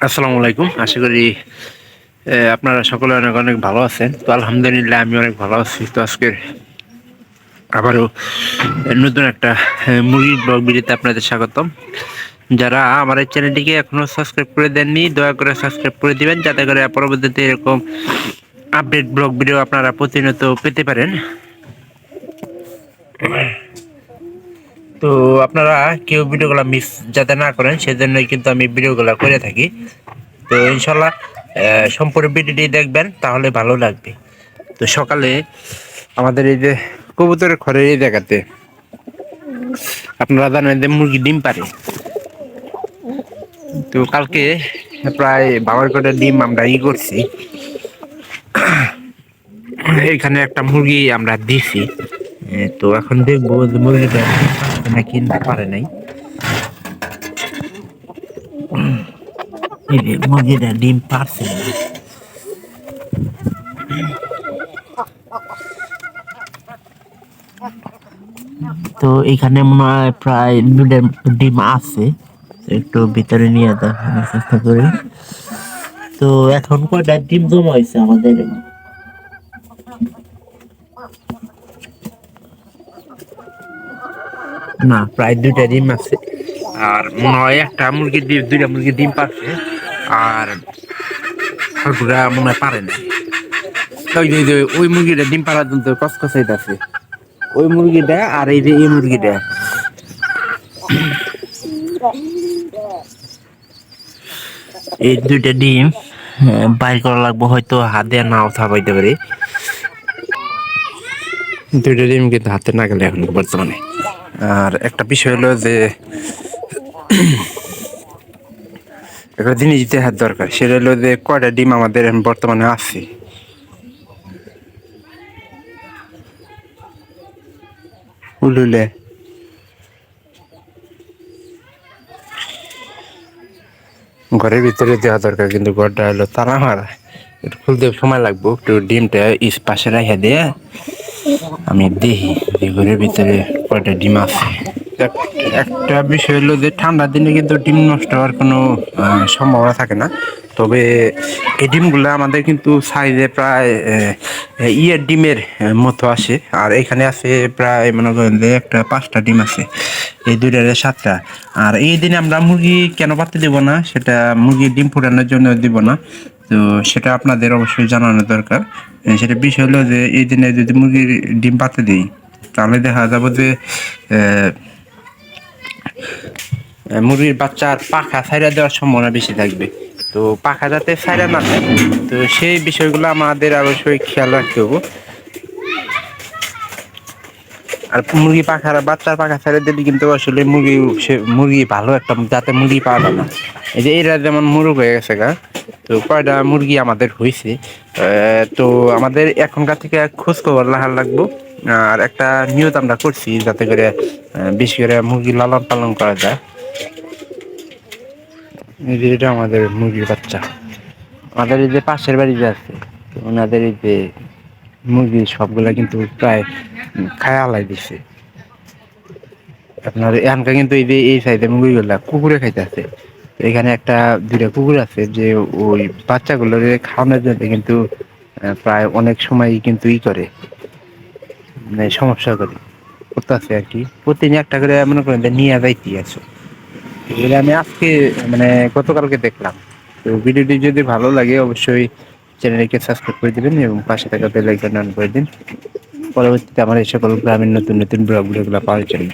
আসসালামু আলাইকুম। আশা করি আপনারা সকলে অনেক অনেক ভালো আছেন। তো আলহামদুলিল্লাহ আমি অনেক ভালো আছি। তো আজকের আবারও নতুন একটা মুরগির ব্লগ ভিডিওতে আপনাদের স্বাগতম। যারা আমার এই চ্যানেলটিকে এখনো সাবস্ক্রাইব করে দেননি, দয়া করে সাবস্ক্রাইব করে দিবেন, যাতে করে পরবর্তীতে এরকম আপডেট ব্লগ ভিডিও আপনারা প্রতিনিয়ত পেতে পারেন। তো আপনারা কেউ ভিডিওগুলো মিস যাতে না করেন, সেজন্যই কিন্তু আমি ভিডিওগুলো করে থাকি। তো ইনশাল্লাহ সম্পূর্ণ ভিডিওটি দেখবেন, তাহলে ভালো লাগবে। তো সকালে আমাদের এই যে কবুতরের ঘরের এই জায়গাতে আপনারা জানেন যে মুরগি ডিম পারে। তো কালকে প্রায় 12 ডিম আমরা করছি। এখানে একটা মুরগি আমরা দিছি। তো এখন দেখবো যে মুরগিটা নাকি পারে নাই। এই যে মুরগিটা ডিম পারছে না। তো এখানে মনে হয় প্রায় 2টা ডিম আছে, একটু ভিতরে নিয়ে দেখানোর চেষ্টা করি। তো এখন কয়টা ডিম জমা হয়েছে আমাদের? না, প্রায় 2টা ডিম আছে। আর মনে হয় একটা মুরগির ডিম, 2টা মুরগির ডিম পারছে। আর ওরা মনে হয় পারে না। ওই মুরগিটা ডিম পাড়ার জন্য কসকসাইতেছে, ওই মুরগিটা আর এই যে এই মুরগিটা। এই 2টা ডিম বাইর করা লাগবে, হয়তো হাত দিয়ে নাও থাপাইতে পারে। 2টা ডিম কিন্তু হাতে না গেলে এখন বর্তমানে। আর একটা বিষয় হলো যে একটা জিনিস দেখার দরকার, সেটা হলো যে কয়টা ডিম আমাদের বর্তমানে আছে। উলুলে ঘরের ভিতরে দেওয়া দরকার, কিন্তু ঘরটা হলো তালা মারা, একটু খুলতে সময় লাগবে। একটু ডিমটা পাশে রেখে দিয়ে আমি দেখি যে ঘরের ভিতরে কয়টা ডিম আছে। একটা বিষয় হলো যে ঠান্ডার দিনে কিন্তু ডিম নষ্ট হওয়ার কোনো সম্ভাবনা থাকে না। তবে এই ডিমগুলো আমাদের কিন্তু সাইজে প্রায় ইয়ের ডিমের মতো আসে। আর এখানে আছে প্রায় মনে করেন যে একটা 5টা ডিম আছে, এই 2টার 7টা। আর এই দিনে আমরা মুরগি কেন পাততে দেবো না, সেটা মুরগির ডিম ফোটানোর জন্য দিব না। তো সেটা আপনাদের অবশ্যই জানানো দরকার। সেটা বিষয় হলো যে এই দিনে যদি মুরগির ডিম পাততে দিই, তাহলে দেখা যাবে যে মুরগির বাচ্চার পাখা ছাইড়া দেওয়ার সম্ভাবনা বেশি থাকবে। তো পাখা যাতে ছাইড়া না দেয়, তো সেই বিষয়গুলো আমাদের অবশ্যই খেয়াল রাখতে হবে। আর মুরগি পাখার বাচ্চার পাখা ছেড়ে দিলে কিন্তু আসলে মুরগি ভালো একটা যাতে মুরগি পাওয়া যায় না। এই যে এরা যেমন মুরগ হয়ে গেছে গা, তো কয়টা মুরগি আমাদের হয়েছে। তো আমাদের এখনকার থেকে খোঁজ খবর রাখা লাগবো। আর একটা নিয়ত আমরা করছি, যাতে করে বেশি করে মুরগি লালন পালন করা যায়। এই যে এটা আমাদের মুরগির বাচ্চা। আমাদের এই যে পাশের বাড়িতে আছে, তো ওনাদের এই যে মুরগি সবগুলা কিন্তু প্রায় খায়া হালাই দিছে। আপনার এখানকার কিন্তু এই যে এই সাইডে মুরগিগুলা কুকুরে খাইতেছে। এখানে একটা 2টা কুকুর আছে, যে ওই বাচ্চাগুলো খাওয়ানোর জন্য কিন্তু প্রায় অনেক সময় কিন্তু করে, মানে সমস্যা করতেছে আর কি। প্রতিদিন একটা করে মনে করেন যে নিয়ে যাইতেই আছে। এগুলো আমি আজকে মানে গতকালকে দেখলাম। তো ভিডিওটি যদি ভালো লাগে অবশ্যই চ্যানেলকে সাবস্ক্রাইব করে দিবেন এবং পাশে থাকা বেল আইকন অন করে দিন। পরবর্তীতে আমার এই সকল গ্রামের নতুন নতুন ব্লগগুলো পাওয়ার জন্য।